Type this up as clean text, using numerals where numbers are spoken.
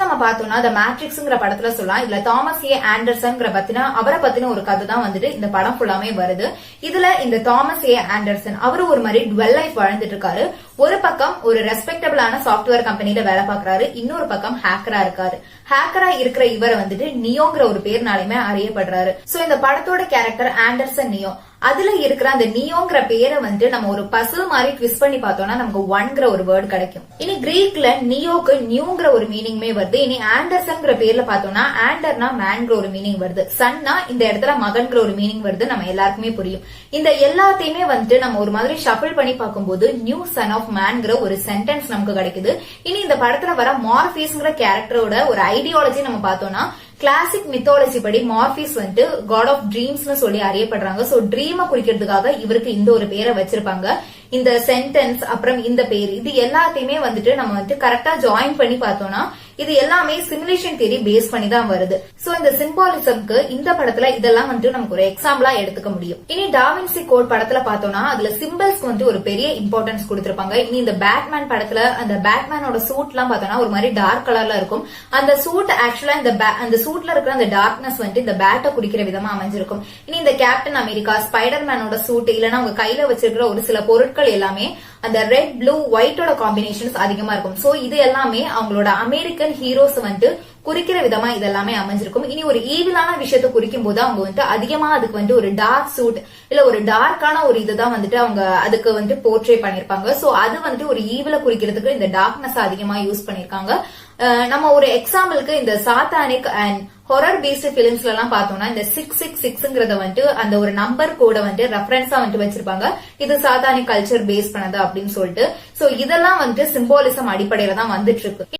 நம்ம பார்த்தோம்னா த மேட்ரிக்ஸ்ங்கிற படத்துல சொல்லலாம். இதுல தாமஸ் ஏ ஆண்டர்சன்ங்கிற அவரை பத்தின ஒரு கதை தான் வந்துட்டு இந்த படம் ஃபுல்லாமே வருது. இதுல இந்த தாமஸ் ஏ ஆண்டர்சன் அவரு ஒரு மாதிரி டுவெல் லைஃப் வாழ்ந்துட்டு இருக்காரு. ஒரு பக்கம் ஒரு ரெஸ்பெக்டபிளான சாப்ட்வேர் கம்பெனில வேலை பாக்குறாரு, இன்னொரு பக்கம் ஹேக்கரா இருக்காரு. ஹேக்கரா இருக்கிற இவரை வந்துட்டு நியோங்கிற ஒரு பேர்னாலுமே அறியப்படுறாரு. சோ இந்த படத்தோட கேரக்டர் ஆண்டர்சன் நியோ. அதுல இருக்கிற அந்த நியோங்கிற பேரை வந்துட்டு நம்ம ஒரு பசில் மாதிரி ட்விஸ்ட் பண்ணி பார்த்தோம்னா நமக்கு ஒன்ங்கிற ஒரு வேர்டு கிடைக்கும். இனி கிரீக்ல நியோக்கு நியூங்கிற ஒரு மீனிங்மே வருது. இனி ஆண்டர்சன்ங்கிற பேர்ல பார்த்தோம்னா ஆண்டர்னா மேன்ங்கிற ஒரு மீனிங் வருது. சன்னா இந்த இடத்துல மகன்கிற ஒரு மீனிங் வருது. நம்ம எல்லாருக்குமே புரியும். இந்த எல்லாத்தையுமே வந்துட்டு நம்ம ஒரு மாதிரி ஷஃபிள் பண்ணி பார்க்கும்போது நியூ சன் ஆஃப் மேன்ங்கிற ஒரு சென்டென்ஸ் நமக்கு கிடைக்குது. இனி இந்த படத்துல வர மார்பிஸ்ங்கிற கேரக்டரோட ஒரு ஐடியாலஜி நம்ம பார்த்தோம்னா கிளாசிக் மித்தாலஜி படி மார்பிஸ் வந்துட்டு காட் ஆஃப் ட்ரீம்ஸ்னு சொல்லி அறியப்படுறாங்க. சோ ட்ரீமை குறிக்கிறதுக்காக இவருக்கு இந்த ஒரு பேரை வச்சிருப்பாங்க. இந்த சென்டென்ஸ் அப்புறம் இந்த பேர் இது எல்லாத்தையுமே வந்துட்டு நம்ம வந்துட்டு கரெக்டா ஜாயின் பண்ணி பார்த்தோம்னா இது எல்லாமே சிமுலேஷன் தியரி பேஸ் பண்ணி தான் வருது. சோ இந்த சிம்பாலிசம்க்கு இந்த படத்துல இதெல்லாம் வந்துட்டு நமக்கு ஒரு எக்ஸாம்பிளா எடுத்துக்க முடியும். இனி டாவின்சி கோட் படத்துல பார்த்தோம்னா அதுல சிம்பிள்ஸ்க்கு வந்து ஒரு பெரிய இம்பார்ட்டன்ஸ் கொடுத்திருப்பாங்க. இனி இந்த பேட்மேன் படத்துல அந்த பேட்மேனோட சூட் எல்லாம் பார்த்தோம்னா ஒரு மாதிரி டார்க் கலர்ல இருக்கும். அந்த சூட் ஆக்சுவலா அந்த சூட்ல இருக்கிற அந்த டார்க்னஸ் வந்துட்டு இந்த பேட்டை குறிக்கிற விதமா அமைஞ்சிருக்கும். இனி இந்த கேப்டன் அமெரிக்கா, ஸ்பைடர் மேனோட சூட் இல்லைன்னா அவங்க கையில வச்சிருக்கிற ஒரு சில பொருட்கள் எல்லாமே அந்த ரெட் ப்ளூ ஒயிட்டோட காம்பினேஷன்ஸ் அதிகமா இருக்கும். சோ இது எல்லாமே அவங்களோட அமெரிக்கன் ஹீரோஸ் வந்துட்டு குறிக்கிற விதமா இதெல்லாமே அமைஞ்சிருக்கும். இனி ஒரு ஈவிலான விஷயத்தை குறிக்கும் போது அவங்க வந்துட்டு அதிகமா அதுக்கு வந்துட்டு ஒரு டார்க் சூட் இல்ல ஒரு டார்க்கான ஒரு இதுதான் வந்துட்டு அவங்க அதுக்கு வந்துட்டு போர்ட்ரே பண்ணிருப்பாங்க. சோ அது வந்துட்டு ஒரு ஈவில குறிக்கிறதுக்கு இந்த டார்க்னஸ் அதிகமா யூஸ் பண்ணிருக்காங்க. நம்ம ஒரு எக்ஸாம்பிளுக்கு இந்த சாத்தானிக் அண்ட் ஹொரர் பேஸ்ட் பிலிம்ஸ்ல எல்லாம் பார்த்தோம்னா இந்த 666ங்கறத வந்துட்டு அந்த ஒரு நம்பர் கோட வந்துட்டு ரெஃபரன்ஸா வந்துட்டு வச்சிருப்பாங்க. இது சாத்தானிக் கல்ச்சர் பேஸ் பண்ணது அப்படின்னு சொல்லிட்டு. சோ இதெல்லாம் வந்துட்டு சிம்பாலிசம் அடிப்படையில தான் வந்துட்டு இருக்கு.